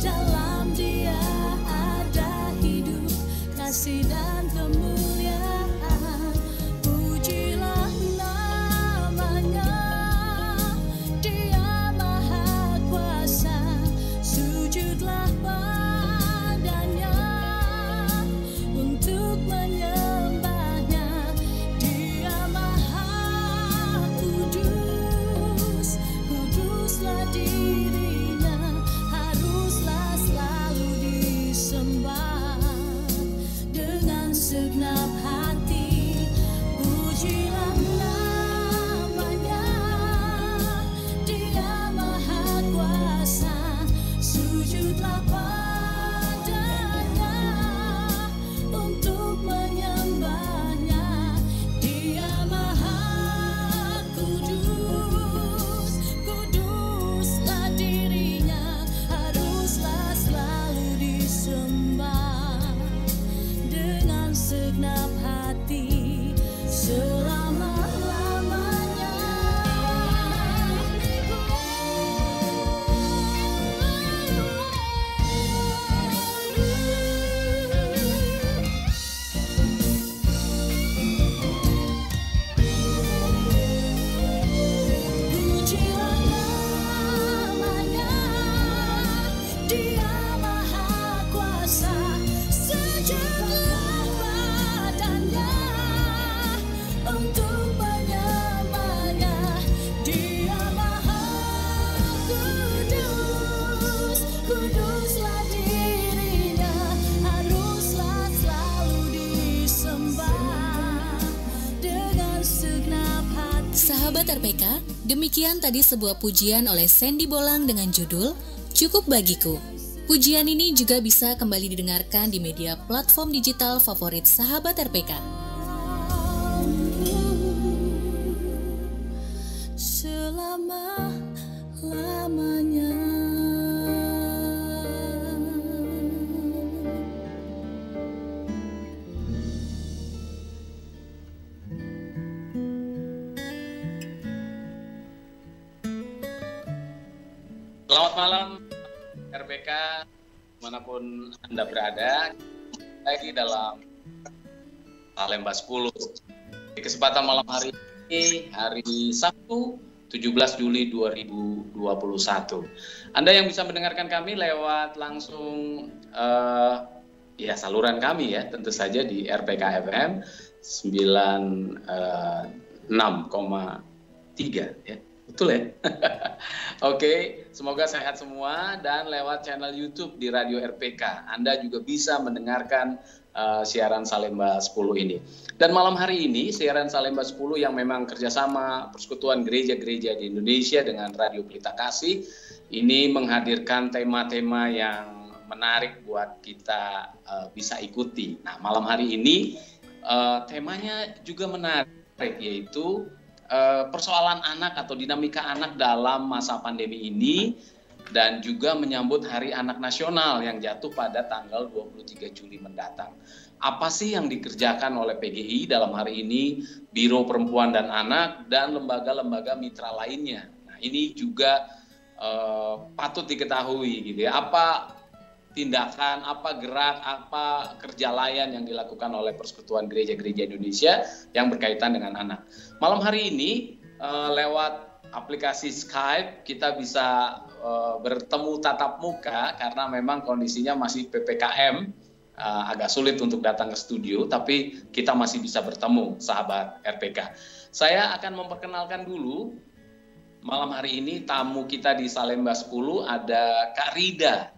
dalam Dia ada hidup, kasih dan kemuliaan. Pujilah namanya, Dia maha kuasa. Sujudlah padanya untuk menyembahnya. Dia maha kudus, kuduslah dirinya, haruslah selalu disembah dengan segenap hati. Pujilah namanya, Dia maha kuasa. Sujudlah padanya untuk menyembahnya. Dia maha kudus, kuduslah dirinya, haruslah selalu disembah dengan segenap hati selama-lamanya. Pujilah namanya, Dia maha kuasa. Sujudlah padanya untuk menyembahnya. Dia maha kudus, kuduslah dirinya, haruslah selalu disembah dengan segenap hati. Sahabat RPK, demikian tadi sebuah pujian oleh Sandy Bolang dengan judul Cukup Bagiku. Pujian ini juga bisa kembali didengarkan di media platform digital favorit sahabat RPK. Selama-lamanya. Selamat malam RPK, dimanapun Anda berada, lagi dalam Salemba 10. Di kesempatan malam hari ini, hari Sabtu 17 Juli 2021. Anda yang bisa mendengarkan kami lewat langsung saluran kami ya, tentu saja di RPK FM 96,3 ya. Betul ya? Oke, semoga sehat semua dan lewat channel YouTube di Radio RPK. Anda juga bisa mendengarkan siaran Salemba 10 ini. Dan malam hari ini siaran Salemba 10 yang memang kerjasama Persekutuan Gereja-Gereja di Indonesia dengan Radio Pelita Kasih ini menghadirkan tema-tema yang menarik buat kita bisa ikuti. Nah, malam hari ini temanya juga menarik, yaitu persoalan anak atau dinamika anak dalam masa pandemi ini dan juga menyambut Hari Anak Nasional yang jatuh pada tanggal 23 Juli mendatang. Apa sih yang dikerjakan oleh PGI dalam hari ini, Biro Perempuan dan Anak, dan lembaga-lembaga mitra lainnya? Nah, ini juga patut diketahui gitu ya. Apa tindakan, apa gerak, apa kerja layan yang dilakukan oleh Persekutuan Gereja-Gereja Indonesia yang berkaitan dengan anak. Malam hari ini lewat aplikasi Skype kita bisa bertemu tatap muka karena memang kondisinya masih PPKM, agak sulit untuk datang ke studio, tapi kita masih bisa bertemu, sahabat RPK. Saya akan memperkenalkan dulu malam hari ini tamu kita di Salemba 10 ada Kak Rida.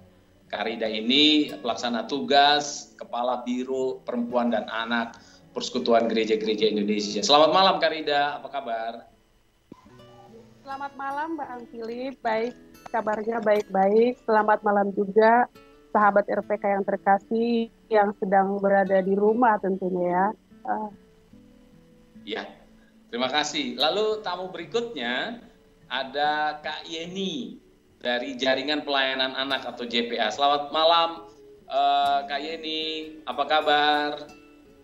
Kak Rida ini pelaksana tugas Kepala Biro Perempuan dan Anak Persekutuan Gereja-Gereja Indonesia. Selamat malam Kak Rida, apa kabar? Selamat malam Bang Philip, baik, kabarnya baik-baik. Selamat malam juga sahabat RPK yang terkasih yang sedang berada di rumah tentunya ya. Ya, terima kasih. Lalu tamu berikutnya ada Kak Yeni dari Jaringan Pelayanan Anak atau JPA. Selamat malam Kak Yeni, apa kabar?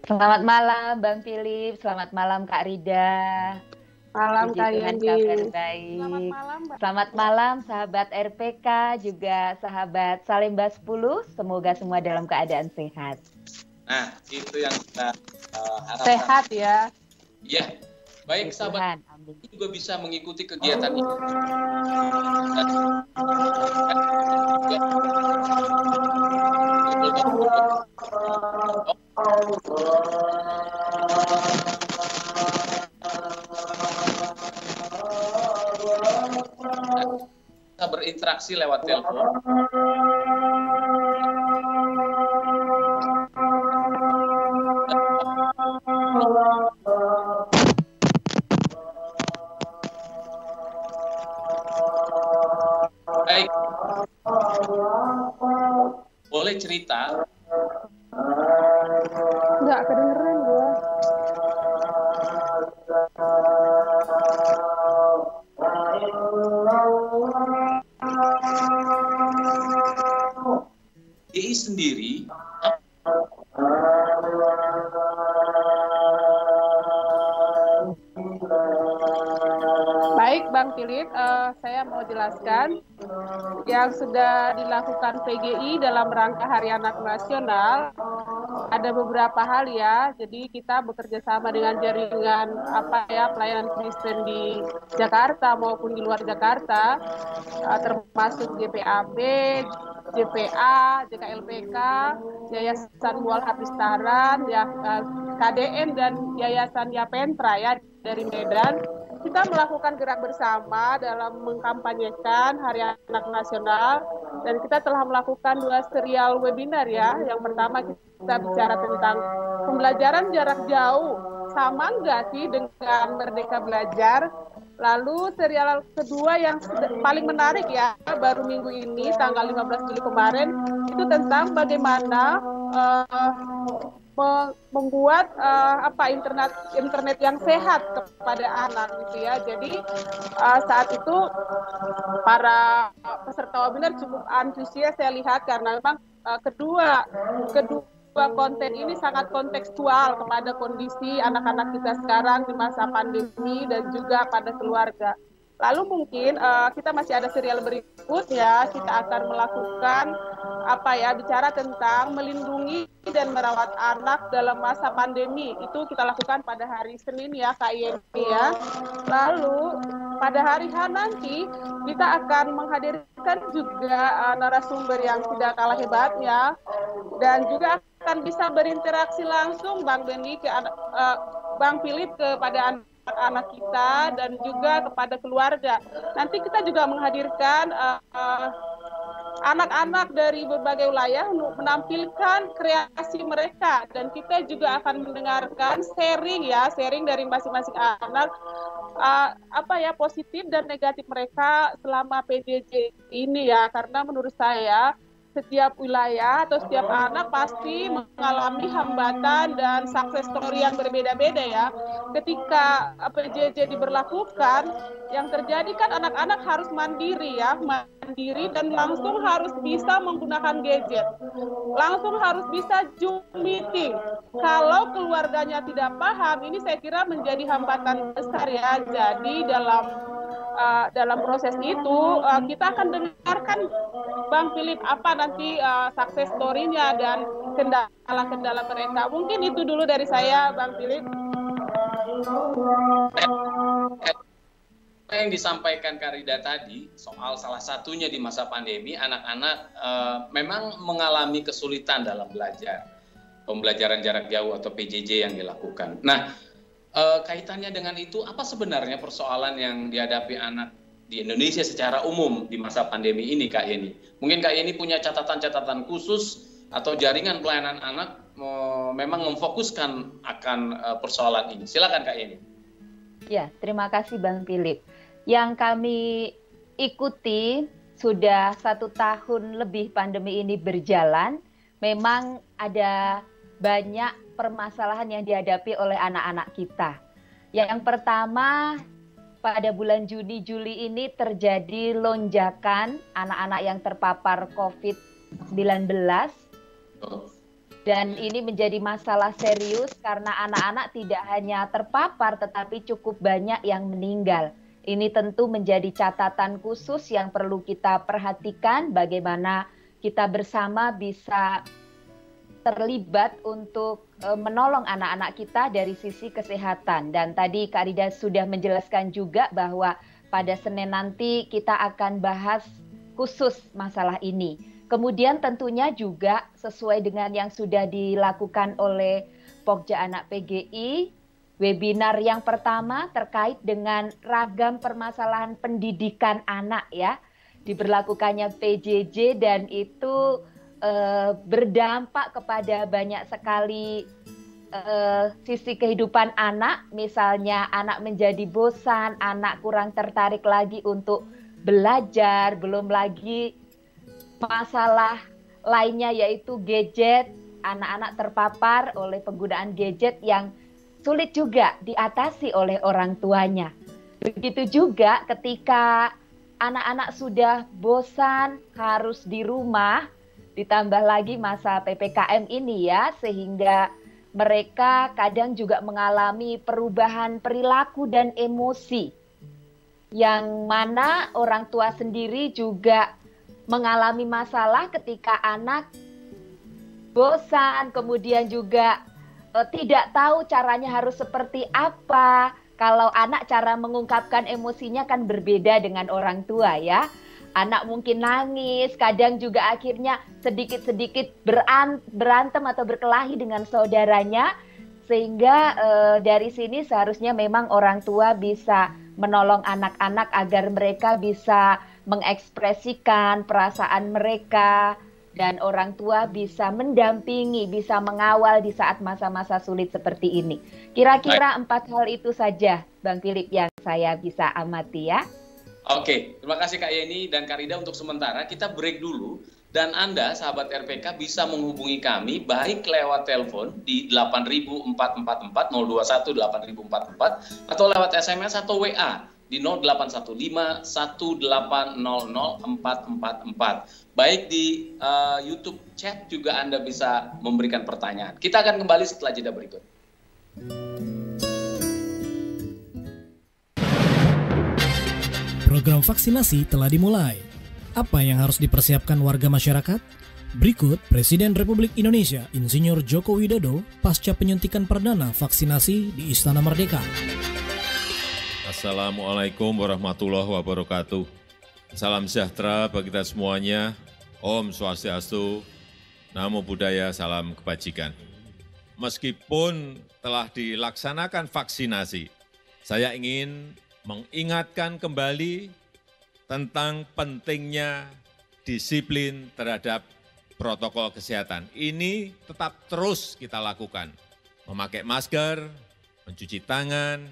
Selamat malam Bang Philip, selamat malam Kak Rida. Malam Puji Kak Tuhan Yeni. kabar Selamat baik. malam Mbak. Selamat malam sahabat RPK, juga sahabat Salemba 10. Semoga semua dalam keadaan sehat. Nah, itu yang kita harapkan. Sehat ya. Iya. Baik Puji sahabat, Tuhan, amin. juga bisa mengikuti kegiatan ini. Kita berinteraksi lewat telepon. Baik. Boleh cerita? Nggak kedengeran gue. DI sendiri Baik Bang Philip, saya mau jelaskan yang sudah dilakukan PGI dalam rangka Hari Anak Nasional. Ada beberapa hal ya, jadi kita bekerja sama dengan jaringan pelayanan Kristen di Jakarta maupun di luar Jakarta, termasuk GPAB, JPA, JKLPK, Yayasan Mual Hafistaran, ya, KDN dan Yayasan Yapentra ya dari Medan. Kita melakukan gerak bersama dalam mengkampanyekan Hari Anak Nasional, dan kita telah melakukan 2 serial webinar ya. Yang pertama kita bicara tentang pembelajaran jarak jauh, sama nggak sih dengan Merdeka Belajar. Lalu serial kedua yang paling menarik ya, baru minggu ini tanggal 15 Juli kemarin, itu tentang bagaimana membuat internet yang sehat kepada anak gitu ya. Jadi saat itu para peserta webinar cukup antusias saya lihat, karena memang kedua konten ini sangat kontekstual kepada kondisi anak-anak kita sekarang di masa pandemi dan juga pada keluarga. Lalu mungkin kita masih ada serial berikutnya, kita akan melakukan bicara tentang melindungi dan merawat anak dalam masa pandemi. Itu kita lakukan pada hari Senin ya Kak Yeni ya. Lalu pada hari H nanti kita akan menghadirkan juga narasumber yang tidak kalah hebatnya, dan juga akan bisa berinteraksi langsung Bang Benny Bang Philip kepada anak kita dan juga kepada keluarga. Nanti kita juga menghadirkan anak-anak dari berbagai wilayah untuk menampilkan kreasi mereka, dan kita juga akan mendengarkan sharing dari masing-masing anak positif dan negatif mereka selama PJJ ini ya. Karena menurut saya setiap wilayah atau setiap anak pasti mengalami hambatan dan success story yang berbeda-beda ya. Ketika PJJ diberlakukan, yang terjadi kan anak-anak harus mandiri dan langsung harus bisa menggunakan gadget, langsung harus bisa Zoom meeting. Kalau keluarganya tidak paham, ini saya kira menjadi hambatan besar ya. Jadi dalam proses itu kita akan dengarkan Bang Philip apa nanti success story-nya dan kendala-kendala mereka. Mungkin itu dulu dari saya Bang Philip. Apa yang disampaikan Karida tadi soal salah satunya di masa pandemi, anak-anak memang mengalami kesulitan dalam belajar, pembelajaran jarak jauh atau PJJ yang dilakukan. Nah, kaitannya dengan itu, apa sebenarnya persoalan yang dihadapi anak di Indonesia secara umum di masa pandemi ini, Kak Yeni? Mungkin Kak Yeni punya catatan-catatan khusus atau jaringan pelayanan anak memang memfokuskan akan persoalan ini. Silakan Kak Yeni. Ya, terima kasih Bang Philip. Yang kami ikuti sudah 1 tahun lebih pandemi ini berjalan, memang ada banyak permasalahan yang dihadapi oleh anak-anak kita. Yang pertama, pada bulan Juni-Juli ini terjadi lonjakan anak-anak yang terpapar COVID-19. Dan ini menjadi masalah serius karena anak-anak tidak hanya terpapar tetapi cukup banyak yang meninggal. Ini tentu menjadi catatan khusus yang perlu kita perhatikan bagaimana kita bersama bisa terlibat untuk menolong anak-anak kita dari sisi kesehatan. Dan tadi Kak Rida sudah menjelaskan juga bahwa pada Senin nanti kita akan bahas khusus masalah ini. Kemudian tentunya juga sesuai dengan yang sudah dilakukan oleh Pokja Anak PGI, webinar yang pertama terkait dengan ragam permasalahan pendidikan anak ya, diberlakukannya PJJ dan itu berdampak kepada banyak sekali sisi kehidupan anak, misalnya anak menjadi bosan, anak kurang tertarik lagi untuk belajar, belum lagi masalah lainnya yaitu gadget, anak-anak terpapar oleh penggunaan gadget yang sulit juga diatasi oleh orang tuanya. Begitu juga ketika anak-anak sudah bosan harus di rumah, ditambah lagi masa PPKM ini ya, sehingga mereka kadang juga mengalami perubahan perilaku dan emosi, yang mana orang tua sendiri juga mengalami masalah ketika anak bosan, kemudian juga tidak tahu caranya harus seperti apa. Kalau anak cara mengungkapkan emosinya kan berbeda dengan orang tua ya. Anak mungkin nangis, kadang juga akhirnya sedikit-sedikit berantem atau berkelahi dengan saudaranya. Sehingga dari sini seharusnya memang orang tua bisa menolong anak-anak agar mereka bisa mengekspresikan perasaan mereka dan orang tua bisa mendampingi, bisa mengawal di saat masa-masa sulit seperti ini. Kira-kira 4 hal itu saja, Bang Philip, yang saya bisa amati ya. Oke, terima kasih Kak Yeni dan Kak Rida. Untuk sementara kita break dulu dan Anda sahabat RPK bisa menghubungi kami baik lewat telepon di 8444 021 8044 atau lewat SMS atau WA di 0815 1800 444. Baik di YouTube chat juga Anda bisa memberikan pertanyaan. Kita akan kembali setelah jeda berikut. Program vaksinasi telah dimulai. Apa yang harus dipersiapkan warga masyarakat? Berikut Presiden Republik Indonesia Insinyur Joko Widodo pasca penyuntikan perdana vaksinasi di Istana Merdeka. Assalamualaikum warahmatullahi wabarakatuh. Salam sejahtera bagi kita semuanya. Om Swastiastu, Namo Buddhaya, salam kebajikan. Meskipun telah dilaksanakan vaksinasi, saya ingin mengingatkan kembali tentang pentingnya disiplin terhadap protokol kesehatan. Ini tetap terus kita lakukan. Memakai masker, mencuci tangan,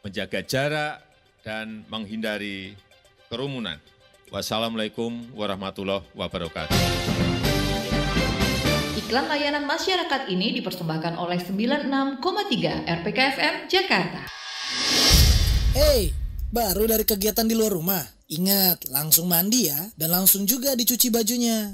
menjaga jarak, dan menghindari kerumunan. Wassalamualaikum warahmatullahi wabarakatuh. Iklan layanan masyarakat ini dipersembahkan oleh 96,3 RPK FM Jakarta. Hey, baru dari kegiatan di luar rumah? Ingat, langsung mandi ya, dan langsung juga dicuci bajunya.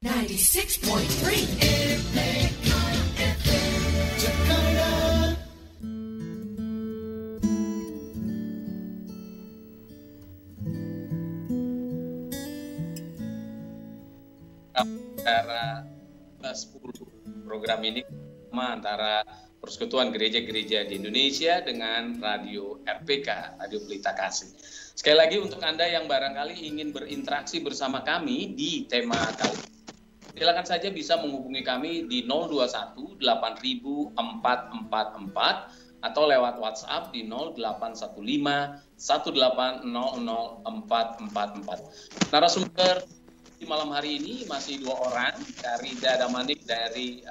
96.3 Antara 10 program ini antara Persekutuan Gereja-Gereja di Indonesia dengan Radio RPK, Radio Pelita Kasih. Sekali lagi untuk Anda yang barangkali ingin berinteraksi bersama kami di tema kali ini, silakan saja bisa menghubungi kami di 021 8444 atau lewat WhatsApp di 0815 1800 444. Narasumber di malam hari ini masih 2 orang, Kak Rida Damanik dari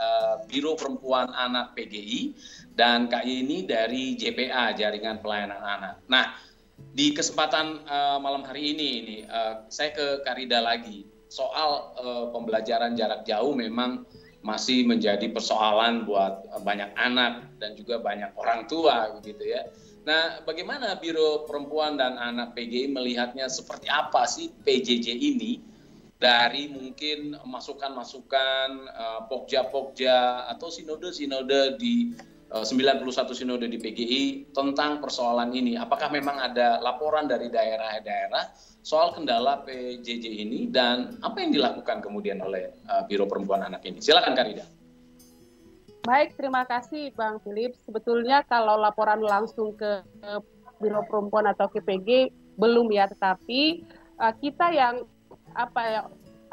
Biro Perempuan Anak PGI dan Kak Yeni dari JPA, Jaringan Pelayanan Anak. Nah, di kesempatan malam hari ini saya ke Kak Rida lagi. Soal pembelajaran jarak jauh memang masih menjadi persoalan buat banyak anak dan juga banyak orang tua begitu ya. Nah, bagaimana Biro Perempuan dan Anak PGI melihatnya, seperti apa sih PJJ ini? dari mungkin masukan-masukan pokja-pokja atau sinode-sinode di 91 sinode di PGI tentang persoalan ini. Apakah memang ada laporan dari daerah-daerah soal kendala PJJ ini dan apa yang dilakukan kemudian oleh Biro Perempuan Anak ini? Silakan Kak Rida. Baik, terima kasih Bang Philip. Sebetulnya kalau laporan langsung ke Biro Perempuan atau ke PG belum ya, tetapi kita yang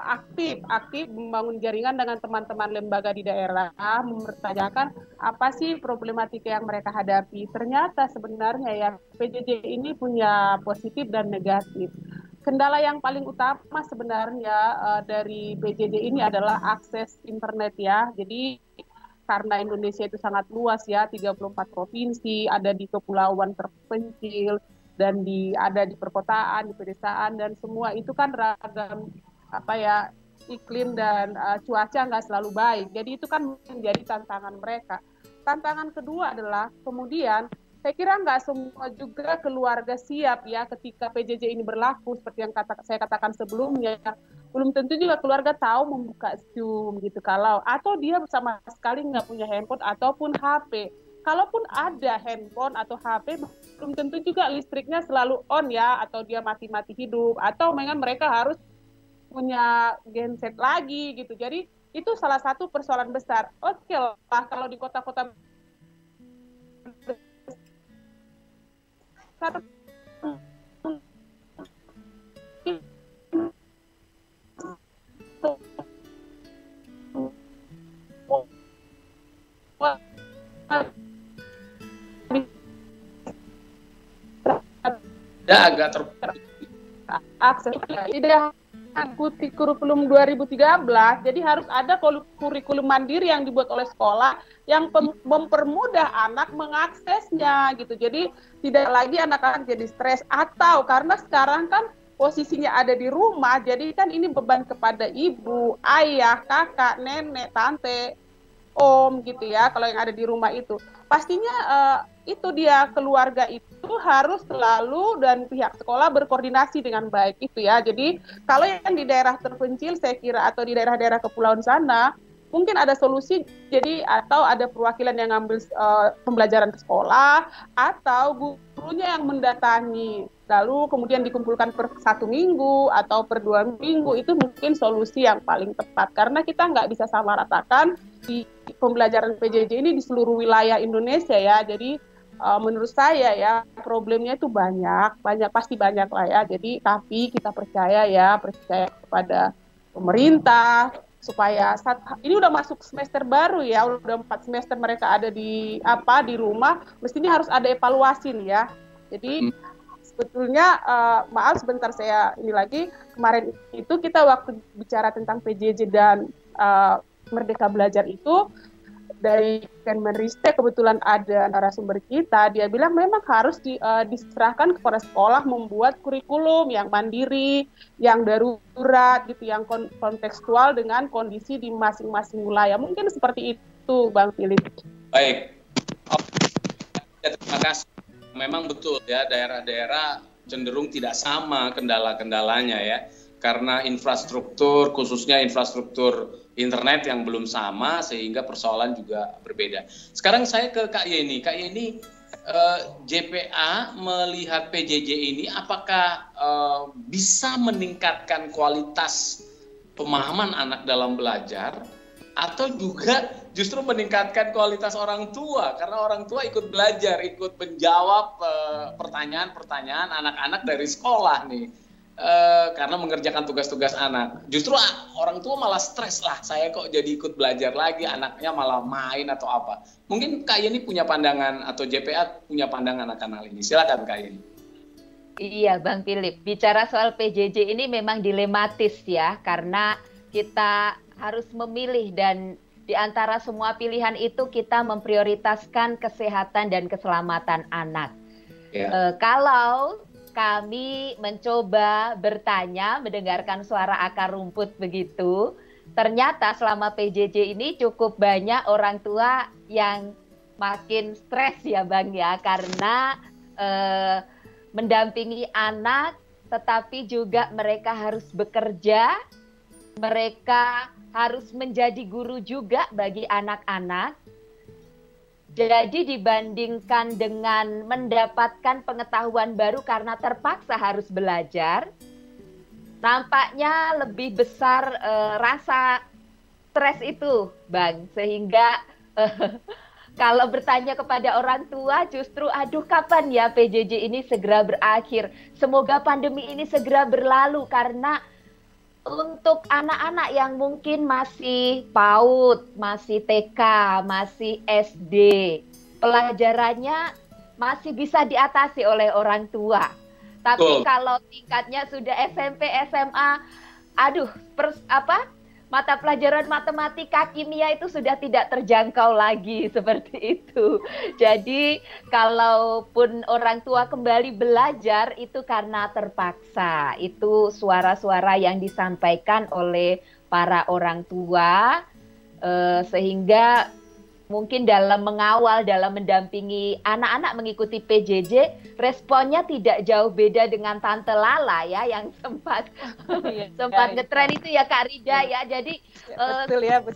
aktif membangun jaringan dengan teman-teman lembaga di daerah, mempertanyakan apa sih problematika yang mereka hadapi. Ternyata sebenarnya ya PJJ ini punya positif dan negatif. Kendala yang paling utama sebenarnya dari PJJ ini adalah akses internet ya. Jadi karena Indonesia itu sangat luas ya, 34 provinsi, ada di kepulauan terpencil, dan ada di perkotaan, di pedesaan, dan semua itu kan ragam iklim dan cuaca nggak selalu baik. Jadi itu kan menjadi tantangan mereka. Tantangan kedua adalah kemudian saya kira nggak semua juga keluarga siap ya ketika PJJ ini berlaku, seperti yang saya katakan sebelumnya. Belum tentu juga keluarga tahu membuka Zoom gitu, atau dia sama sekali nggak punya handphone ataupun HP. Kalaupun ada handphone atau HP, belum tentu juga listriknya selalu on ya, atau dia mati-mati hidup, atau memang mereka harus punya genset lagi gitu. Jadi itu salah satu persoalan besar. Oke lah, kalau di kota-kota besar agak akses tidak mengikuti kurikulum 2013, jadi harus ada kurikulum mandiri yang dibuat oleh sekolah yang mempermudah anak mengaksesnya gitu. Jadi tidak lagi anak-anak jadi stres, atau karena sekarang kan posisinya ada di rumah, jadi kan ini beban kepada ibu, ayah, kakak, nenek, tante, om gitu ya, kalau yang ada di rumah itu. Pastinya itu dia keluarga itu harus selalu dan pihak sekolah berkoordinasi dengan baik itu ya. Jadi kalau yang di daerah terpencil saya kira atau di daerah-daerah kepulauan sana mungkin ada solusi, jadi atau ada perwakilan yang ngambil pembelajaran ke sekolah atau gurunya yang mendatangi, lalu kemudian dikumpulkan per 1 minggu atau per 2 minggu. Itu mungkin solusi yang paling tepat, karena kita nggak bisa samaratakan di pembelajaran PJJ ini di seluruh wilayah Indonesia ya. Jadi menurut saya ya problemnya itu pasti banyak lah ya. Jadi tapi kita percaya kepada pemerintah supaya ini udah masuk semester baru ya, udah 4 semester mereka ada di rumah, mestinya harus ada evaluasi nih ya. Jadi sebetulnya maaf sebentar saya ini lagi, kemarin itu kita waktu bicara tentang PJJ dan Merdeka Belajar itu dari Kemenristek kebetulan ada narasumber kita, dia bilang memang harus diserahkan kepada sekolah membuat kurikulum yang mandiri, yang darurat gitu, yang kontekstual dengan kondisi di masing-masing wilayah. Mungkin seperti itu Bang Philip. Baik. Terima kasih. Memang betul ya, daerah-daerah cenderung tidak sama kendala-kendalanya ya. Karena infrastruktur, khususnya infrastruktur internet yang belum sama, sehingga persoalan juga berbeda. Sekarang saya ke Kak Yeni. Kak Yeni, JPA melihat PJJ ini apakah bisa meningkatkan kualitas pemahaman anak dalam belajar, atau juga justru meningkatkan kualitas orang tua, karena orang tua ikut belajar, ikut menjawab pertanyaan-pertanyaan anak-anak dari sekolah nih. Karena mengerjakan tugas-tugas anak. Justru orang tua malah stres lah, saya kok jadi ikut belajar lagi, anaknya malah main atau apa. Mungkin Kak Yeni punya pandangan atau JPA punya pandangan akan hal ini. Silakan Kak Yeni. Iya Bang Philip, bicara soal PJJ ini memang dilematis ya, karena kita harus memilih dan di antara semua pilihan itu kita memprioritaskan kesehatan dan keselamatan anak. Yeah. Kalau kami mencoba bertanya, mendengarkan suara akar rumput begitu, ternyata selama PJJ ini cukup banyak orang tua yang makin stres ya Bang ya, karena mendampingi anak, tetapi juga mereka harus bekerja mereka harus menjadi guru juga bagi anak-anak. Jadi dibandingkan dengan mendapatkan pengetahuan baru karena terpaksa harus belajar, nampaknya lebih besar rasa stres itu, Bang. Sehingga kalau bertanya kepada orang tua justru aduh kapan ya PJJ ini segera berakhir. Semoga pandemi ini segera berlalu karena untuk anak-anak yang mungkin masih PAUD, masih TK, masih SD, pelajarannya masih bisa diatasi oleh orang tua. Tapi kalau tingkatnya sudah SMP, SMA, aduh, mata pelajaran matematika, kimia itu sudah tidak terjangkau lagi seperti itu. Jadi kalaupun orang tua kembali belajar itu karena terpaksa. Itu suara-suara yang disampaikan oleh para orang tua sehingga mungkin dalam mengawal, dalam mendampingi anak-anak mengikuti PJJ, responnya tidak jauh beda dengan Tante Lala ya, yang sempat ngetren itu ya Kak Rida ya. Jadi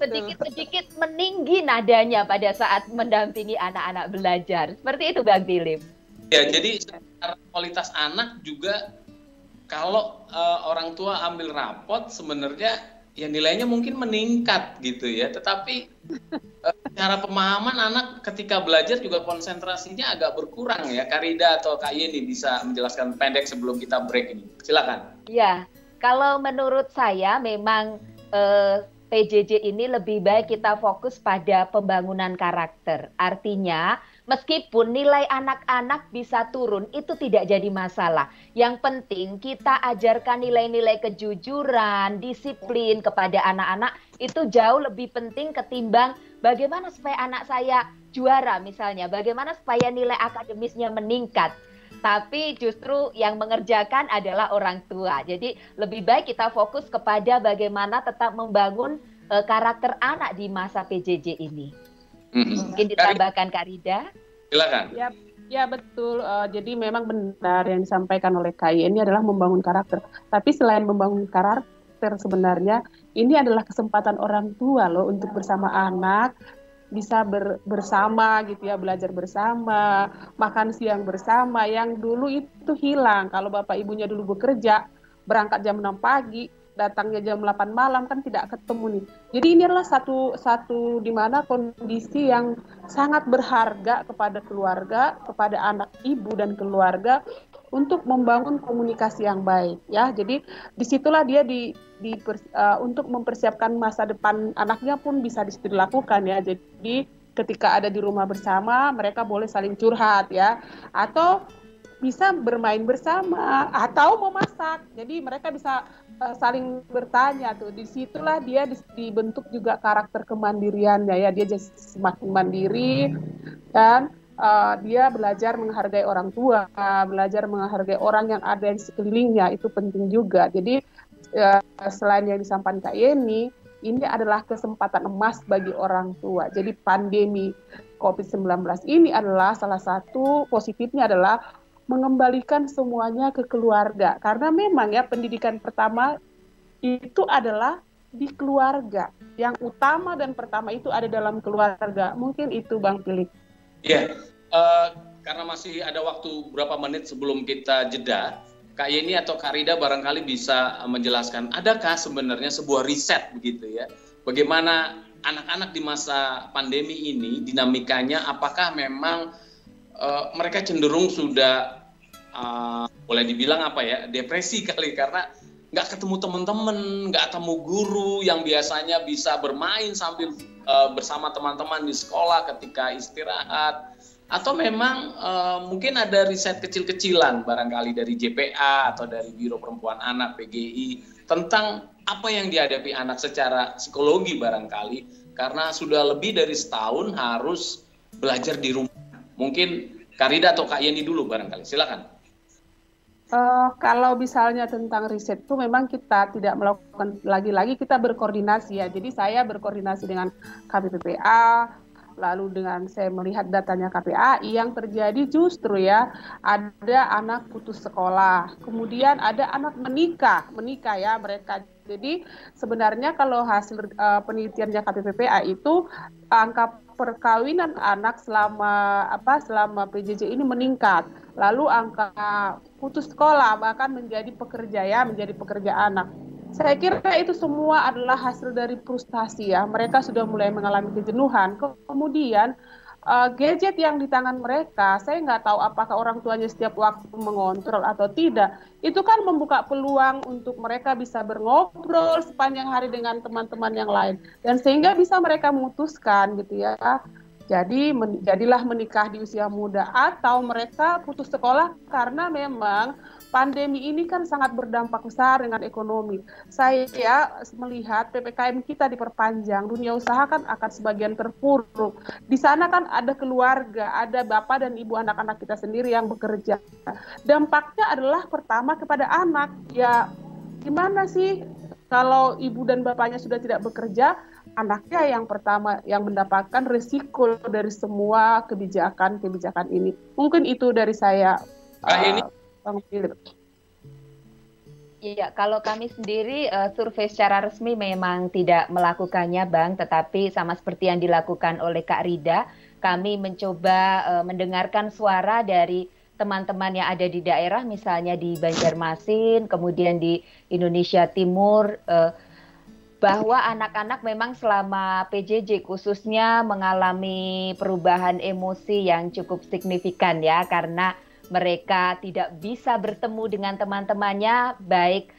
sedikit-sedikit meninggi nadanya pada saat mendampingi anak-anak belajar. Seperti itu Bang Philip. Ya, jadi secara kualitas anak juga kalau orang tua ambil rapot sebenarnya ya nilainya mungkin meningkat gitu ya. Tetapi cara pemahaman anak ketika belajar juga konsentrasinya agak berkurang ya. Kak Rida atau Kak Yeni bisa menjelaskan pendek sebelum kita break ini. Silakan. Ya, kalau menurut saya memang PJJ ini lebih baik kita fokus pada pembangunan karakter. Artinya, meskipun nilai anak-anak bisa turun, itu tidak jadi masalah. Yang penting kita ajarkan nilai-nilai kejujuran, disiplin kepada anak-anak, itu jauh lebih penting ketimbang bagaimana supaya anak saya juara misalnya, bagaimana supaya nilai akademisnya meningkat. Tapi justru yang mengerjakan adalah orang tua. Jadi lebih baik kita fokus kepada bagaimana tetap membangun karakter anak di masa PJJ ini. Mungkin ditambahkan Kak Rida. Silakan. Ya betul. Jadi memang benar yang disampaikan oleh Kak Yeni adalah membangun karakter. Tapi selain membangun karakter sebenarnya ini adalah kesempatan orang tua loh untuk bersama anak. Bisa bersama gitu ya, belajar bersama, makan siang bersama, yang dulu itu hilang. Kalau bapak ibunya dulu bekerja, berangkat jam 6 pagi, datangnya jam 8 malam, kan tidak ketemu nih. Jadi ini adalah satu di mana kondisi yang sangat berharga kepada keluarga, kepada anak ibu dan keluarga, untuk membangun komunikasi yang baik ya. Jadi disitulah dia untuk mempersiapkan masa depan anaknya pun bisa disitu dilakukan ya. Jadi ketika ada di rumah bersama, mereka boleh saling curhat ya, atau bisa bermain bersama, atau memasak. Jadi mereka bisa saling bertanya tuh. Disitulah dia dibentuk juga karakter kemandiriannya ya. Dia jadi semakin mandiri dan dia belajar menghargai orang tua, belajar menghargai orang yang ada di sekelilingnya, itu penting juga. Jadi selain yang disampaikan Kak Yeni, ini adalah kesempatan emas bagi orang tua. Jadi pandemi COVID-19 ini adalah salah satu positifnya adalah mengembalikan semuanya ke keluarga. Karena memang ya pendidikan pertama itu adalah di keluarga. Yang utama dan pertama itu ada dalam keluarga. Mungkin itu Bang Philip. Iya, karena masih ada waktu berapa menit sebelum kita jeda, Kak Yeni atau Kak Rida barangkali bisa menjelaskan, adakah sebenarnya sebuah riset begitu ya, bagaimana anak-anak di masa pandemi ini dinamikanya, apakah memang mereka cenderung sudah boleh dibilang apa ya, depresi kali, karena nggak ketemu teman-teman, nggak ketemu guru yang biasanya bisa bermain sambil bersama teman-teman di sekolah ketika istirahat, atau memang mungkin ada riset kecil-kecilan barangkali dari JPA atau dari Biro Perempuan Anak PGI tentang apa yang dihadapi anak secara psikologi barangkali, karena sudah lebih dari setahun harus belajar di rumah. Mungkin Kak Rida atau Kak Yeni dulu barangkali, silakan. Kalau misalnya tentang riset itu memang kita tidak melakukan, lagi-lagi kita berkoordinasi ya. Jadi saya berkoordinasi dengan KPPPA, lalu dengan saya melihat datanya KPAI, yang terjadi justru ya ada anak putus sekolah, kemudian ada anak menikah ya, mereka Jadi sebenarnya kalau hasil penelitiannya KPPPA itu angka perkawinan anak selama PJJ ini meningkat. Lalu angka putus sekolah bahkan menjadi pekerja anak. Saya kira itu semua adalah hasil dari frustasi ya. Mereka sudah mulai mengalami kejenuhan. Kemudian gadget yang di tangan mereka, saya nggak tahu apakah orang tuanya setiap waktu mengontrol atau tidak. Itu kan membuka peluang untuk mereka bisa berngobrol sepanjang hari dengan teman-teman yang lain. Dan sehingga bisa mereka memutuskan gitu ya. Jadi jadilah menikah di usia muda atau mereka putus sekolah karena memang pandemi ini kan sangat berdampak besar dengan ekonomi. Saya melihat PPKM kita diperpanjang, dunia usaha kan akan sebagian terpuruk. Di sana kan ada keluarga, ada bapak dan ibu anak-anak kita sendiri yang bekerja. Dampaknya adalah pertama kepada anak. Ya gimana sih kalau ibu dan bapaknya sudah tidak bekerja, anaknya yang pertama yang mendapatkan risiko dari semua kebijakan ini. Mungkin itu dari saya. Bang Philip. Iya, kalau kami sendiri survei secara resmi memang tidak melakukannya, Bang, tetapi sama seperti yang dilakukan oleh Kak Rida, kami mencoba mendengarkan suara dari teman-teman yang ada di daerah, misalnya di Banjarmasin, kemudian di Indonesia Timur, bahwa anak-anak memang selama PJJ khususnya mengalami perubahan emosi yang cukup signifikan ya, karena mereka tidak bisa bertemu dengan teman-temannya baik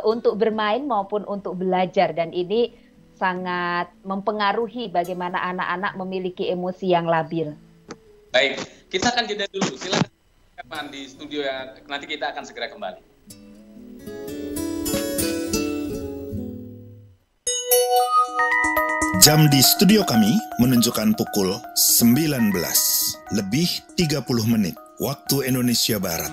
untuk bermain maupun untuk belajar, dan ini sangat mempengaruhi bagaimana anak-anak memiliki emosi yang labil. Baik, kita akan jeda dulu. Silakan di studio ya, nanti kita akan segera kembali. Jam di studio kami menunjukkan pukul 19 lebih 30 menit waktu Indonesia Barat.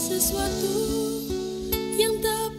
Sesuatu yang tak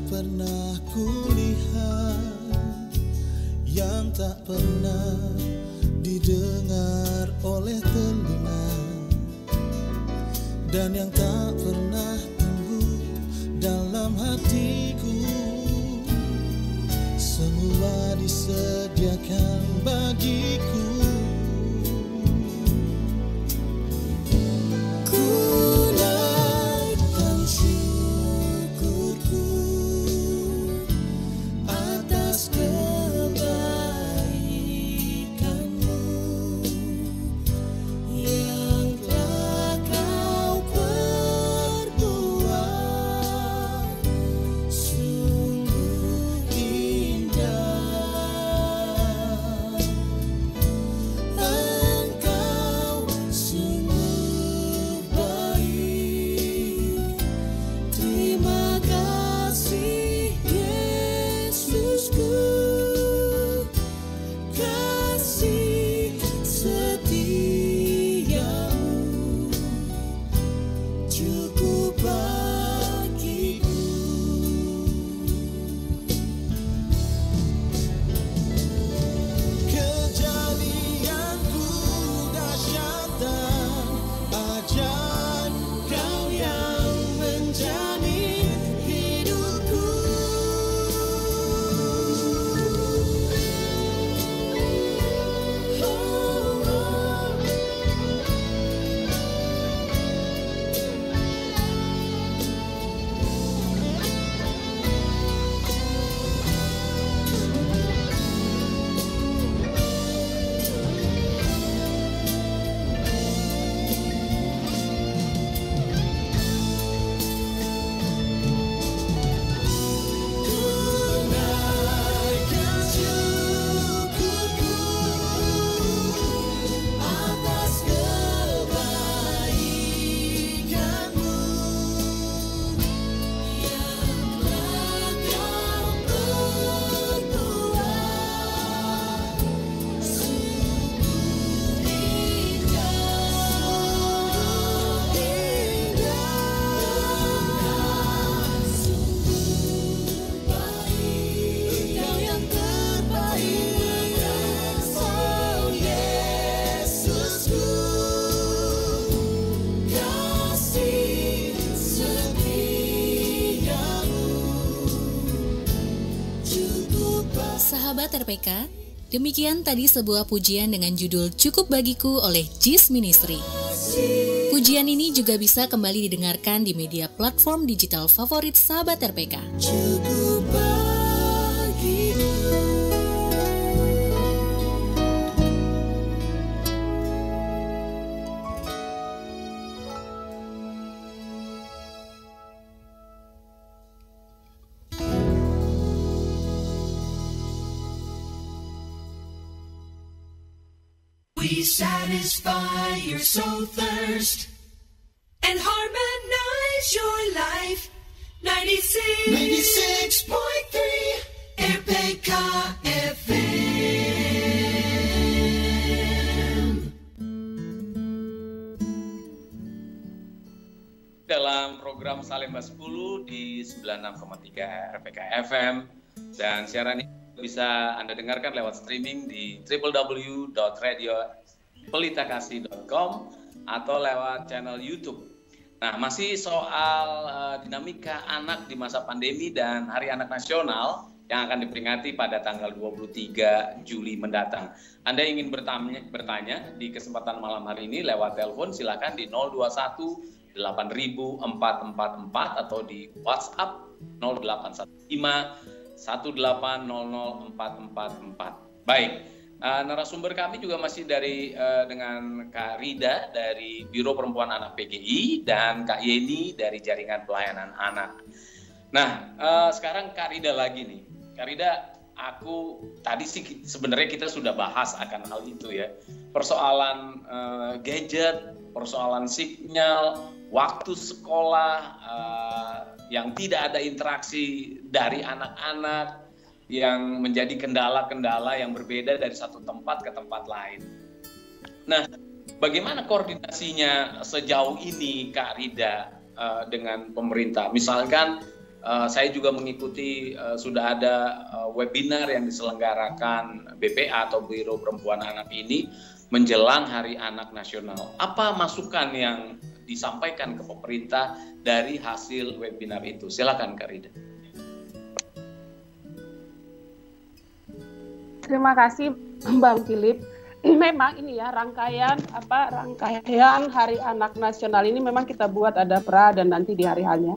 pernah kulihat, yang tak pernah didengar oleh telinga, dan yang tak pernah timbul dalam hatiku, semua disediakan bagiku. Sungguh indah. Sahabat RPK, demikian tadi sebuah pujian dengan judul Cukup Bagiku oleh JIS Ministry. Pujian ini juga bisa kembali didengarkan di media platform digital favorit sahabat RPK. Cukup bagiku. We satisfy your soul thirst and harmonize your life. 96.3 RPK FM. Dalam program Salemba 10 di 96,3 RPK FM, dan siaran ini bisa Anda dengarkan lewat streaming di www.radiopelitakasih.com atau lewat channel YouTube. Nah, masih soal dinamika anak di masa pandemi dan Hari Anak Nasional yang akan diperingati pada tanggal 23 Juli mendatang. Anda ingin bertanya di kesempatan malam hari ini lewat telepon, silakan di 021 8444 atau di WhatsApp 0815 1800444. Baik, narasumber kami juga masih dengan Kak Rida dari Biro Perempuan Anak PGI dan Kak Yeni dari Jaringan Pelayanan Anak. Nah, sekarang Kak Rida lagi nih. Kak Rida, tadi sih sebenarnya kita sudah bahas akan hal itu ya. Persoalan gadget, persoalan sinyal, waktu sekolah, yang tidak ada interaksi dari anak-anak, yang menjadi kendala-kendala yang berbeda dari satu tempat ke tempat lain. Nah, bagaimana koordinasinya sejauh ini Kak Rida dengan pemerintah? Misalkan saya juga mengikuti sudah ada webinar yang diselenggarakan BPA atau Biro Perempuan Anak ini menjelang Hari Anak Nasional. Apa masukan yang disampaikan ke pemerintah dari hasil webinar itu? Silakan Kak Rida. Terima kasih Bang Philip. Memang ini ya rangkaian Hari Anak Nasional ini memang kita buat ada dan nanti di hari hanya.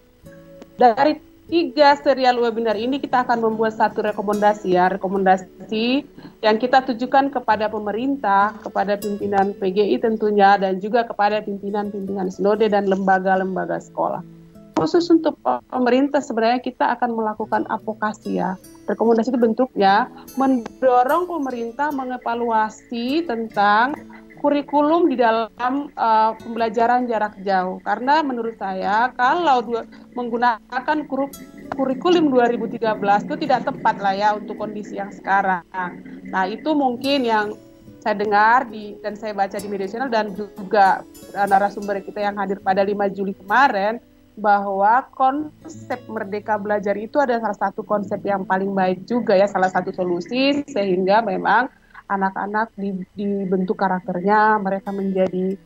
Dari 3 serial webinar ini kita akan membuat satu rekomendasi yang kita tujukan kepada pemerintah, kepada pimpinan PGI tentunya, dan juga kepada pimpinan-pimpinan sinode dan lembaga-lembaga sekolah. Khusus untuk pemerintah sebenarnya kita akan melakukan advokasi ya. Rekomendasi itu bentuknya mendorong pemerintah mengevaluasi tentang kurikulum di dalam pembelajaran jarak jauh. Karena menurut saya kalau menggunakan kurikulum 2013 itu tidak tepat lah ya untuk kondisi yang sekarang. Nah itu mungkin yang saya dengar dan saya baca di media sosial dan juga narasumber kita yang hadir pada 5 Juli kemarin, bahwa konsep Merdeka Belajar itu adalah salah satu konsep yang paling baik juga ya, salah satu solusi sehingga memang anak-anak dibentuk karakternya, mereka menjadi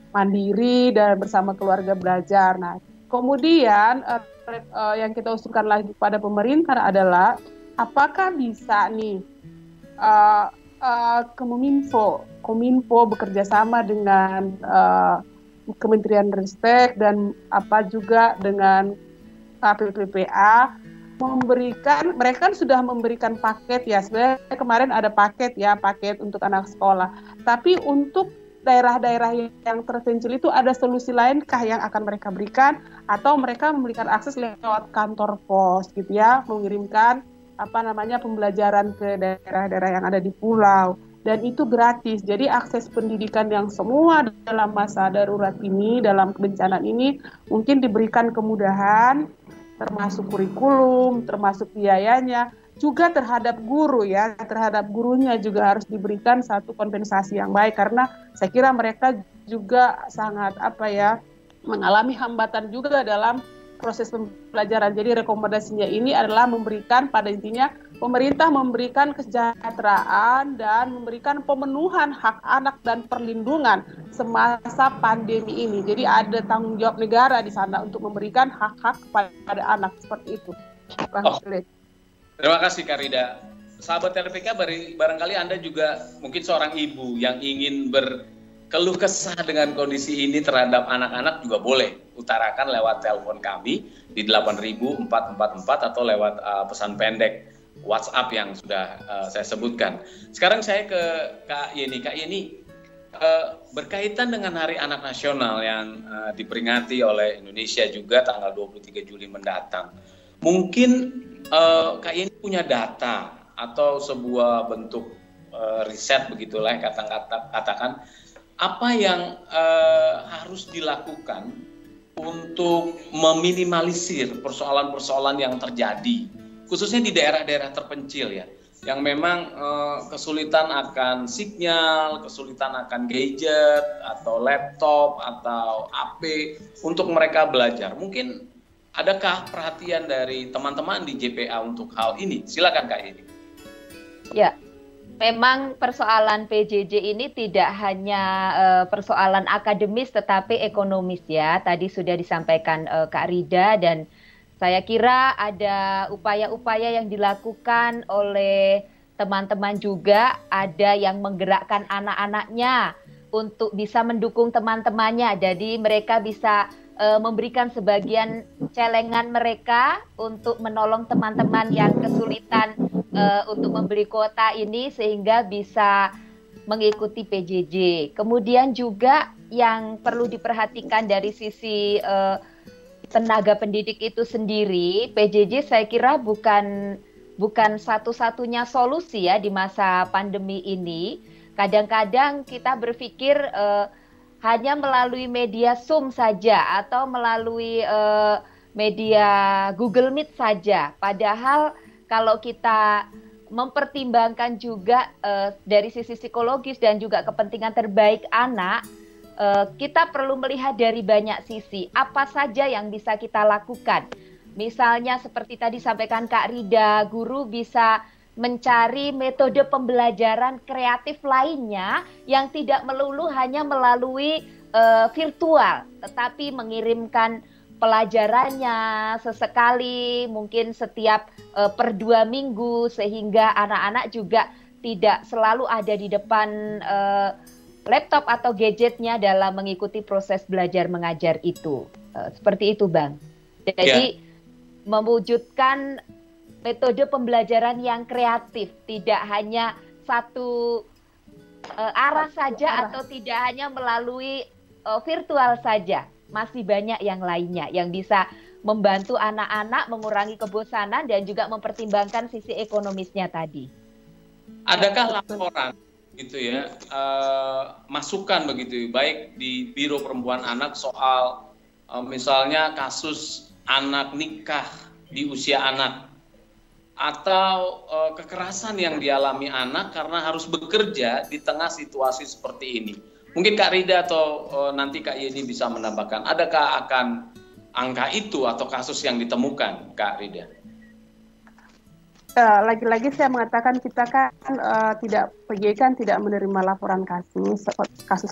mandiri dan bersama keluarga belajar. Nah, kemudian yang kita usulkan lagi pada pemerintah adalah apakah bisa nih Kominfo bekerja sama dengan Kementerian Ristek dan juga dengan KPPPA mereka kan sudah memberikan paket ya, sebenarnya kemarin ada paket untuk anak sekolah, tapi untuk daerah-daerah yang terpencil itu ada solusi lain-kah yang akan mereka berikan, atau mereka memberikan akses lewat kantor pos gitu ya, mengirimkan pembelajaran ke daerah-daerah yang ada di pulau. Dan itu gratis, jadi akses pendidikan yang semua dalam masa darurat ini, dalam kebencanaan ini, mungkin diberikan kemudahan, termasuk kurikulum, termasuk biayanya, juga terhadap guru ya, terhadap gurunya juga harus diberikan satu kompensasi yang baik, karena saya kira mereka juga sangat mengalami hambatan juga dalam proses pembelajaran. Jadi rekomendasinya ini adalah memberikan, pada intinya pemerintah memberikan kesejahteraan dan memberikan pemenuhan hak anak dan perlindungan semasa pandemi ini. Jadi ada tanggung jawab negara di sana untuk memberikan hak-hak kepada anak seperti itu. Terima kasih Kak Rida. sahabat RPK barangkali Anda juga mungkin seorang ibu yang ingin berkeluh kesah dengan kondisi ini terhadap anak-anak juga boleh utarakan lewat telepon kami di 8444 atau lewat pesan pendek WhatsApp yang sudah saya sebutkan. Sekarang saya ke Kak Yeni. Kak Yeni, berkaitan dengan Hari Anak Nasional yang diperingati oleh Indonesia juga tanggal 23 Juli mendatang. Mungkin Kak Yeni punya data atau sebuah bentuk riset begitulah katakan apa yang harus dilakukan untuk meminimalisir persoalan-persoalan yang terjadi khususnya di daerah-daerah terpencil ya yang memang kesulitan akan sinyal, kesulitan akan gadget atau laptop atau HP untuk mereka belajar. Mungkin adakah perhatian dari teman-teman di JPA untuk hal ini? Silakan Kak Yeni. Ya, memang persoalan PJJ ini tidak hanya persoalan akademis tetapi ekonomis ya. Tadi sudah disampaikan Kak Rida dan saya kira ada upaya-upaya yang dilakukan oleh teman-teman juga. Ada yang menggerakkan anak-anaknya untuk bisa mendukung teman-temannya. Jadi mereka bisa memberikan sebagian celengan mereka untuk menolong teman-teman yang kesulitan untuk membeli kuota ini sehingga bisa mengikuti PJJ. Kemudian juga yang perlu diperhatikan dari sisi tenaga pendidik itu sendiri, PJJ saya kira bukan satu-satunya solusi ya di masa pandemi ini. Kadang-kadang kita berpikir hanya melalui media Zoom saja atau melalui media Google Meet saja. Padahal kalau kita mempertimbangkan juga dari sisi psikologis dan juga kepentingan terbaik anak, kita perlu melihat dari banyak sisi apa saja yang bisa kita lakukan. Misalnya seperti tadi sampaikan Kak Rida, guru bisa mencari metode pembelajaran kreatif lainnya yang tidak melulu hanya melalui virtual, tetapi mengirimkan pelajarannya sesekali, mungkin setiap per 2 minggu, sehingga anak-anak juga tidak selalu ada di depan laptop atau gadgetnya dalam mengikuti proses belajar mengajar itu. Seperti itu, Bang. Jadi mewujudkan metode pembelajaran yang kreatif, tidak hanya satu arah saja atau tidak hanya melalui virtual saja. Masih banyak yang lainnya yang bisa membantu anak-anak mengurangi kebosanan dan juga mempertimbangkan sisi ekonomisnya tadi. Adakah laporan gitu ya, masukan begitu baik di Biro Perempuan Anak soal misalnya kasus anak nikah di usia anak atau kekerasan yang dialami anak karena harus bekerja di tengah situasi seperti ini? Mungkin Kak Rida atau nanti Kak Yeni bisa menambahkan, adakah akan angka itu atau kasus yang ditemukan, Kak Rida? Lagi-lagi saya mengatakan kita kan PJJ kan tidak menerima laporan kasus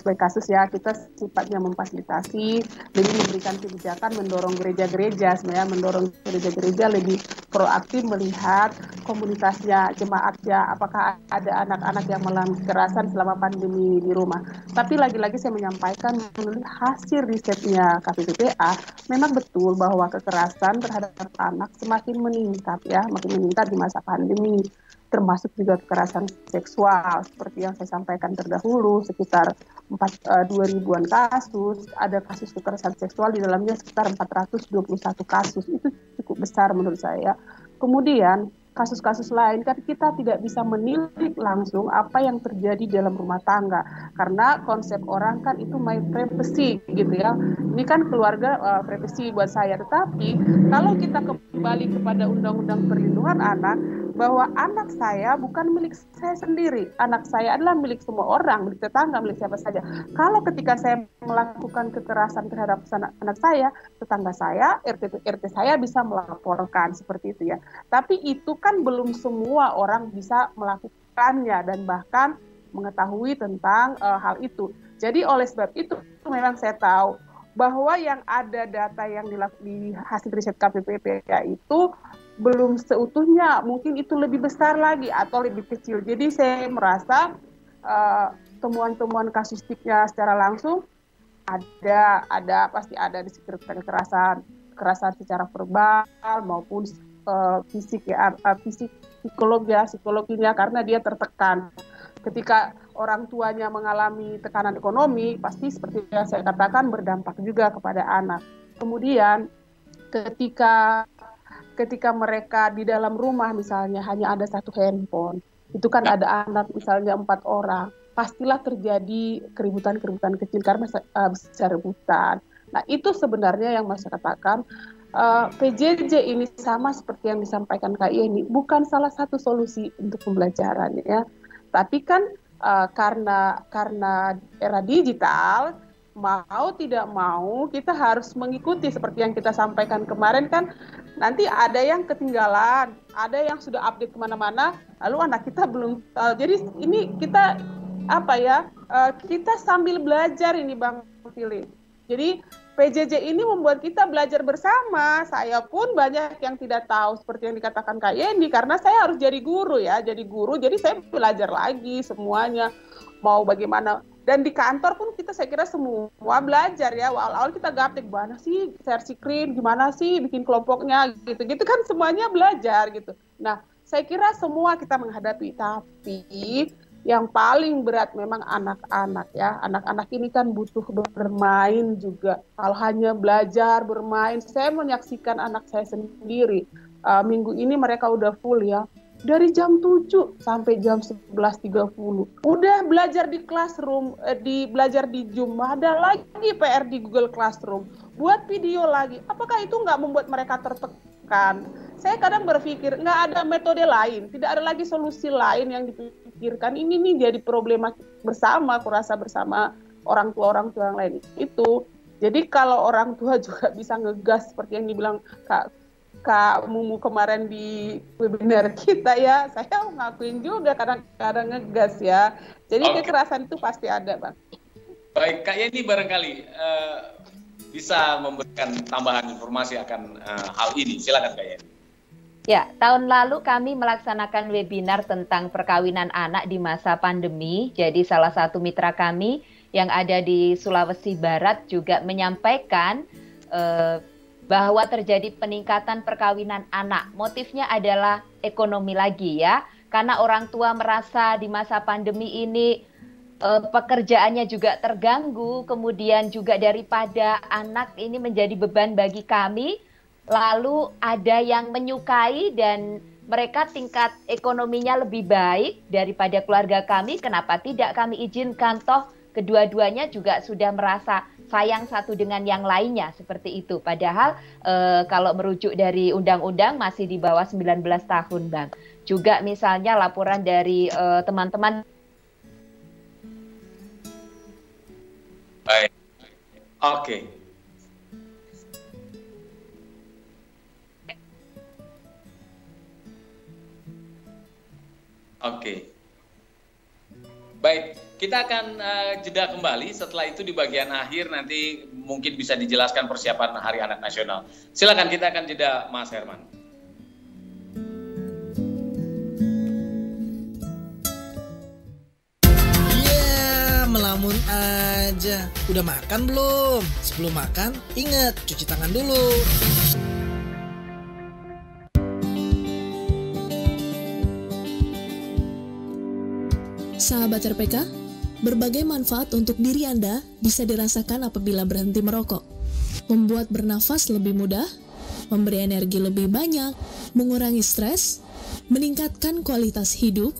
by kasus ya. Kita sifatnya memfasilitasi, lebih memberikan kebijakan, mendorong gereja-gereja sebenarnya, mendorong gereja-gereja lebih proaktif melihat komunitasnya, jemaatnya, apakah ada anak-anak yang mengalami kekerasan selama pandemi di rumah. Tapi lagi-lagi saya menyampaikan menurut hasil risetnya KPPPA, memang betul bahwa kekerasan terhadap anak semakin meningkat ya, makin meningkat di masa pandemi, termasuk juga kekerasan seksual seperti yang saya sampaikan terdahulu, sekitar 2.000-an kasus. Ada kasus kekerasan seksual di dalamnya sekitar 421 kasus. Itu cukup besar menurut saya. Kemudian kasus-kasus lain kan kita tidak bisa menilik langsung apa yang terjadi dalam rumah tangga, karena konsep orang kan itu my privacy gitu ya. Ini kan keluarga privacy buat saya. Tetapi kalau kita kembali kepada Undang-Undang Perlindungan Anak, bahwa anak saya bukan milik saya sendiri, anak saya adalah milik semua orang, milik tetangga, milik siapa saja. Kalau ketika saya melakukan kekerasan terhadap anak saya, tetangga saya, RT saya bisa melaporkan seperti itu ya. Tapi itu kan belum semua orang bisa melakukannya dan bahkan mengetahui tentang hal itu. Jadi oleh sebab itu memang saya tahu bahwa yang ada data yang di hasil riset KPPPA itu belum seutuhnya, mungkin itu lebih besar lagi atau lebih kecil. Jadi saya merasa temuan-temuan kasustiknya secara langsung ada pasti ada di sekitar kekerasan secara verbal maupun fisik ya, psikologinya karena dia tertekan. Ketika orang tuanya mengalami tekanan ekonomi, pasti seperti yang saya katakan berdampak juga kepada anak. Kemudian ketika mereka di dalam rumah misalnya hanya ada satu handphone, itu kan ada anak misalnya 4 orang, pastilah terjadi keributan-keributan kecil karena bisa rebutan. Nah itu sebenarnya yang saya katakan PJJ ini sama seperti yang disampaikan Kak Yeni, bukan salah satu solusi untuk pembelajaran ya. Tapi kan karena era digital, mau tidak mau kita harus mengikuti seperti yang kita sampaikan kemarin kan, nanti ada yang ketinggalan, ada yang sudah update kemana-mana, lalu anak kita belum tahu. Jadi ini kita kita sambil belajar ini Bang Philip. Jadi PJJ ini membuat kita belajar bersama. Saya pun banyak yang tidak tahu seperti yang dikatakan Kak Yeni karena saya harus jadi guru ya, jadi saya belajar lagi semuanya mau bagaimana. Dan di kantor pun saya kira semua belajar ya. Awal-awal kita gaptek gimana sih share screen, gimana sih bikin kelompoknya gitu kan semuanya belajar gitu. Nah, saya kira semua kita menghadapi, tapi yang paling berat memang anak-anak ya. Anak-anak ini kan butuh bermain juga. Kalau hanya belajar, bermain, saya menyaksikan anak saya sendiri. Minggu ini mereka udah full ya. Dari jam 7 sampai jam 11.30. Udah belajar di classroom, belajar di Zoom. Ada lagi PR di Google Classroom. Buat video lagi. Apakah itu nggak membuat mereka tertekan? Saya kadang berpikir nggak ada metode lain, tidak ada lagi solusi lain yang dipikirkan. Ini nih jadi problema bersama, aku rasa bersama orang tua yang lain itu. Jadi kalau orang tua juga bisa ngegas seperti yang dibilang Kak Mumu kemarin di webinar kita ya, saya ngakuin juga kadang-kadang ngegas ya. Jadi kekerasan itu pasti ada, Bang. Baik, Kak Yeni barangkali bisa memberikan tambahan informasi akan hal ini. Silakan Kak Yeni. Ya, tahun lalu kami melaksanakan webinar tentang perkawinan anak di masa pandemi. Jadi salah satu mitra kami yang ada di Sulawesi Barat juga menyampaikan bahwa terjadi peningkatan perkawinan anak. Motifnya adalah ekonomi lagi ya. Karena orang tua merasa di masa pandemi ini pekerjaannya juga terganggu. Kemudian juga daripada anak ini menjadi beban bagi kami. Lalu ada yang menyukai dan mereka tingkat ekonominya lebih baik daripada keluarga kami. Kenapa tidak kami izinkan? Toh kedua-duanya juga sudah merasa sayang satu dengan yang lainnya seperti itu. Padahal kalau merujuk dari undang-undang masih di bawah 19 tahun, Bang. Juga misalnya laporan dari teman-teman. Baik, oke. Oke. Baik, kita akan jeda kembali. Setelah itu di bagian akhir nanti mungkin bisa dijelaskan persiapan Hari Anak Nasional. Silakan, kita akan jeda, Mas Herman. Ya, melamun aja. Udah makan belum? Sebelum makan, ingat cuci tangan dulu. Sahabat RPK, berbagai manfaat untuk diri Anda bisa dirasakan apabila berhenti merokok. Membuat bernafas lebih mudah, memberi energi lebih banyak, mengurangi stres, meningkatkan kualitas hidup,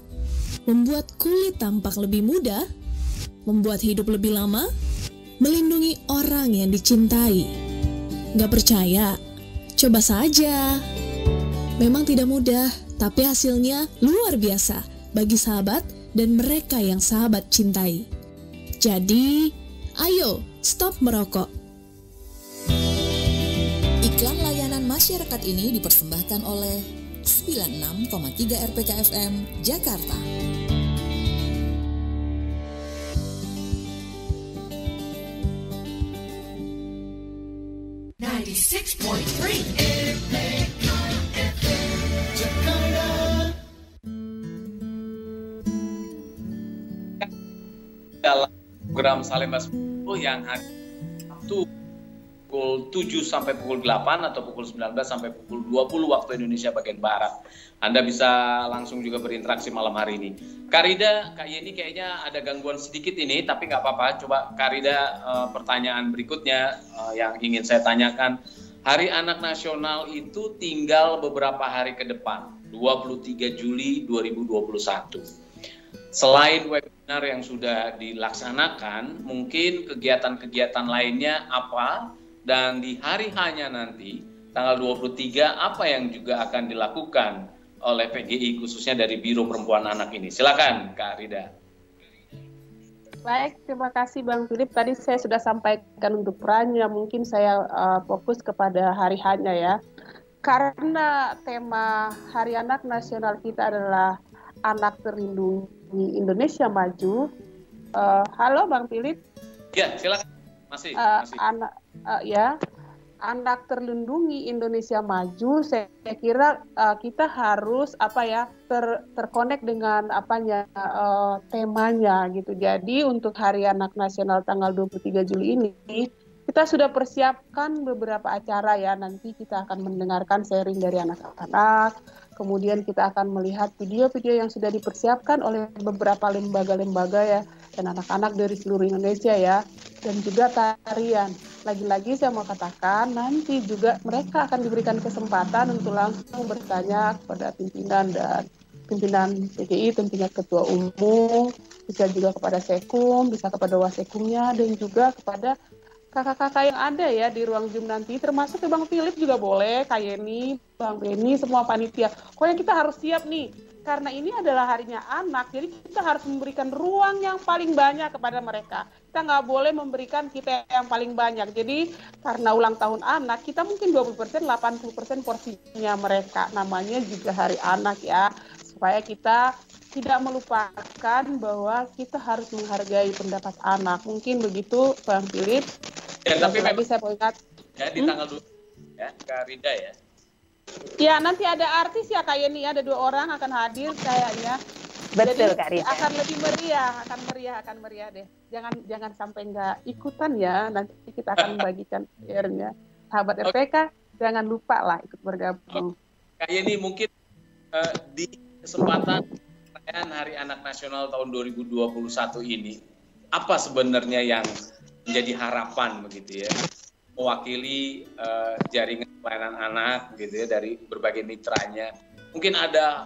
membuat kulit tampak lebih muda, membuat hidup lebih lama, melindungi orang yang dicintai. Gak percaya? Coba saja. Memang tidak mudah, tapi hasilnya luar biasa bagi sahabat dan mereka yang sahabat cintai. Jadi, ayo stop merokok. Iklan layanan masyarakat ini dipersembahkan oleh 96,3 RPK FM Jakarta. 96.3 RPK FM. program Salemba 10 yang hari Sabtu pukul 7 sampai pukul 8 atau pukul 19 sampai pukul 20 waktu Indonesia bagian Barat. Anda bisa langsung juga berinteraksi malam hari ini. Karida, Kak Yeni kayaknya ada gangguan sedikit ini, tapi nggak apa-apa. Coba Karida, pertanyaan berikutnya yang ingin saya tanyakan. Hari Anak Nasional itu tinggal beberapa hari ke depan, 23 Juli 2021. Selain webinar yang sudah dilaksanakan, mungkin kegiatan-kegiatan lainnya apa? Dan di hari hanya nanti, tanggal 23, apa yang juga akan dilakukan oleh PGI, khususnya dari Biro Perempuan Anak ini? Silakan, Kak Rida. Baik, terima kasih Bang Philip. Tadi saya sudah sampaikan untuk perannya, mungkin saya fokus kepada hari hanya ya. Karena tema Hari Anak Nasional kita adalah Anak Terlindungi Indonesia Maju. Halo Bang Philip. Ya, silakan. Masih. Anak Terlindungi Indonesia Maju, saya kira kita harus terkonek dengan temanya gitu. Jadi untuk Hari Anak Nasional tanggal 23 Juli ini kita sudah persiapkan beberapa acara ya. Nanti kita akan mendengarkan sharing dari anak-anak. Kemudian kita akan melihat video-video yang sudah dipersiapkan oleh beberapa lembaga-lembaga ya, dan anak-anak dari seluruh Indonesia ya. Dan juga tarian. Lagi-lagi saya mau katakan, nanti juga mereka akan diberikan kesempatan untuk langsung bertanya kepada pimpinan PGI, tentunya Ketua Umum, bisa juga kepada Sekum, bisa kepada Wasekumnya, dan juga kepada kakak-kakak yang ada ya di ruang Zoom nanti, termasuk ke Bang Philip juga boleh, Kak Yeni, Bang Beni, semua panitia. Pokoknya kita harus siap nih, karena ini adalah harinya anak, jadi kita harus memberikan ruang yang paling banyak kepada mereka. Kita nggak boleh memberikan kita yang paling banyak. Jadi karena ulang tahun anak, kita mungkin 20%, 80% porsinya mereka. Namanya juga Hari Anak ya, supaya kita tidak melupakan bahwa kita harus menghargai pendapat anak. Mungkin begitu, Bang Philip. Ya, tapi lagi saya mau ingat. Ya, di tanggal 2 ya, Kak Rida ya. Ya, nanti ada artis ya Kak Yeni, ada 2 orang akan hadir kayaknya. Betul, jadi, Kak Rida. Akan lebih meriah, akan meriah deh. Jangan sampai nggak ikutan ya. Nanti kita akan membagikan share-nya. Sahabat RPK, jangan lupa lah ikut bergabung. Kak Yeni, mungkin di kesempatan perayaan Hari Anak Nasional tahun 2021 ini, apa sebenarnya yang menjadi harapan begitu ya, mewakili jaringan pelayanan anak gitu ya dari berbagai mitranya. Mungkin ada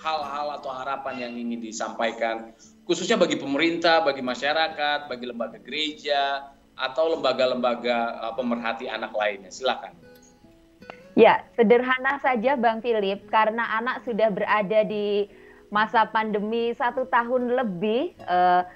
hal-hal atau harapan yang ingin disampaikan khususnya bagi pemerintah, bagi masyarakat, bagi lembaga gereja atau lembaga-lembaga pemerhati anak lainnya. Silakan. Ya, sederhana saja Bang Philip, karena anak sudah berada di masa pandemi 1 tahun lebih,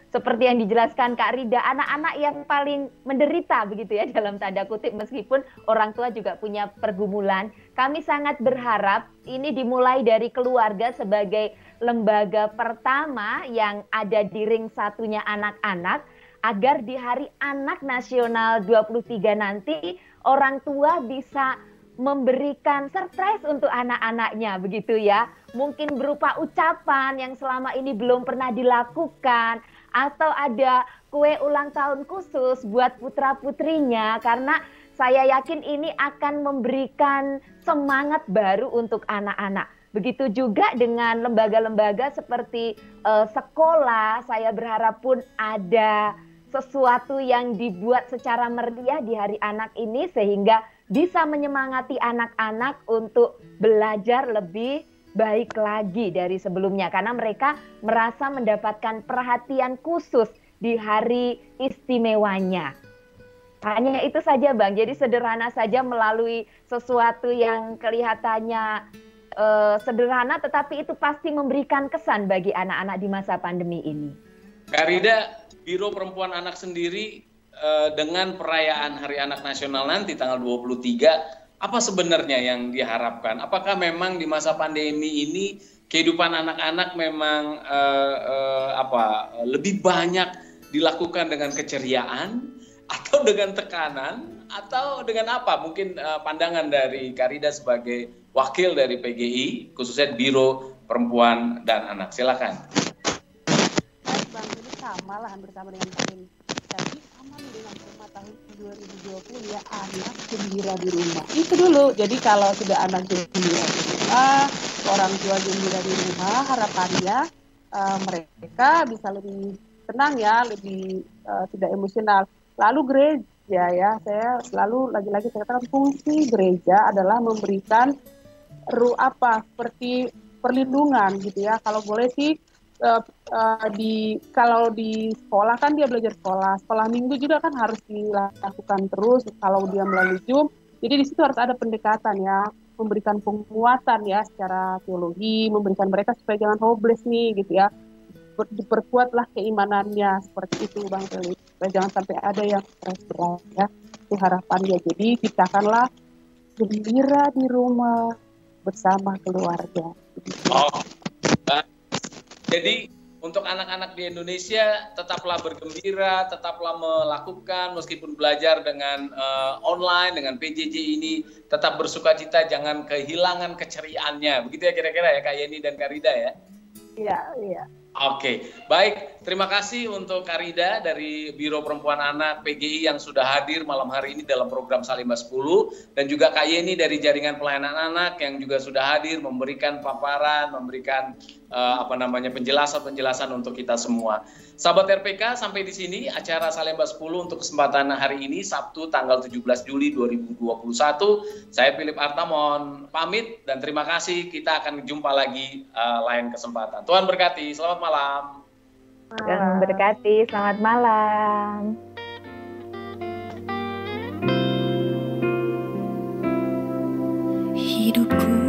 seperti yang dijelaskan Kak Rida, anak-anak yang paling menderita begitu ya dalam tanda kutip, meskipun orang tua juga punya pergumulan. Kami sangat berharap ini dimulai dari keluarga sebagai lembaga pertama yang ada di ring satunya anak-anak, agar di Hari Anak Nasional 23 nanti orang tua bisa memberikan surprise untuk anak-anaknya begitu ya. Mungkin berupa ucapan yang selama ini belum pernah dilakukan, atau ada kue ulang tahun khusus buat putra-putrinya, karena saya yakin ini akan memberikan semangat baru untuk anak-anak. Begitu juga dengan lembaga-lembaga seperti sekolah, saya berharap pun ada sesuatu yang dibuat secara meriah di Hari Anak ini sehingga bisa menyemangati anak-anak untuk belajar lebih baik lagi dari sebelumnya, karena mereka merasa mendapatkan perhatian khusus di hari istimewanya. Hanya itu saja Bang, jadi sederhana saja melalui sesuatu yang kelihatannya sederhana, tetapi itu pasti memberikan kesan bagi anak-anak di masa pandemi ini. Kak Rida, Biro Perempuan Anak sendiri dengan perayaan Hari Anak Nasional nanti tanggal 23, apa sebenarnya yang diharapkan? Apakah memang di masa pandemi ini kehidupan anak-anak memang lebih banyak dilakukan dengan keceriaan atau dengan tekanan atau dengan apa? Mungkin pandangan dari Kak Rida sebagai wakil dari PGI, khususnya Biro Perempuan dan Anak. Silakan. Bang, ini sama lah, hampir sama dengan Kak ini. Jadi aman dengan tema tahun 2020 ya, anak gembira di rumah. Itu dulu. Jadi kalau sudah anak gembira di rumah, orang tua gembira di rumah, harapannya mereka bisa lebih tenang ya, lebih tidak emosional. Lalu gereja ya, saya selalu lagi-lagi saya katakan fungsi gereja adalah memberikan seperti perlindungan gitu ya. Kalau boleh sih kalau di sekolah kan dia belajar sekolah minggu juga kan harus dilakukan terus kalau dia melalui Zoom. Jadi di situ harus ada pendekatan ya, memberikan penguatan ya secara teologi, memberikan mereka supaya jangan hopeless nih gitu ya. Diperkuatlah keimanannya seperti itu Bang Felix. Supaya jangan sampai ada yang stres berat ya. Itu harapannya. Jadi ciptakanlah gembira di rumah bersama keluarga. Oh. Jadi untuk anak-anak di Indonesia tetaplah bergembira, tetaplah melakukan meskipun belajar dengan online, dengan PJJ ini, tetap bersukacita, jangan kehilangan keceriaannya. Begitu ya kira-kira ya Kak Yeni dan Kak Rida ya? Iya. Oke, baik. Terima kasih untuk Kak Rida dari Biro Perempuan Anak PGI yang sudah hadir malam hari ini dalam program Salemba 10. Dan juga Kak Yeni dari Jaringan Pelayanan Anak yang juga sudah hadir memberikan paparan, memberikan penjelasan untuk kita semua. Sahabat RPK, sampai di sini acara Salemba 10 untuk kesempatan hari ini, Sabtu tanggal 17 Juli 2021. Saya Philip Artamon, pamit dan terima kasih. Kita akan jumpa lagi lain kesempatan. Tuhan berkati, selamat malam. Tuhan berkati, selamat malam. Hidupku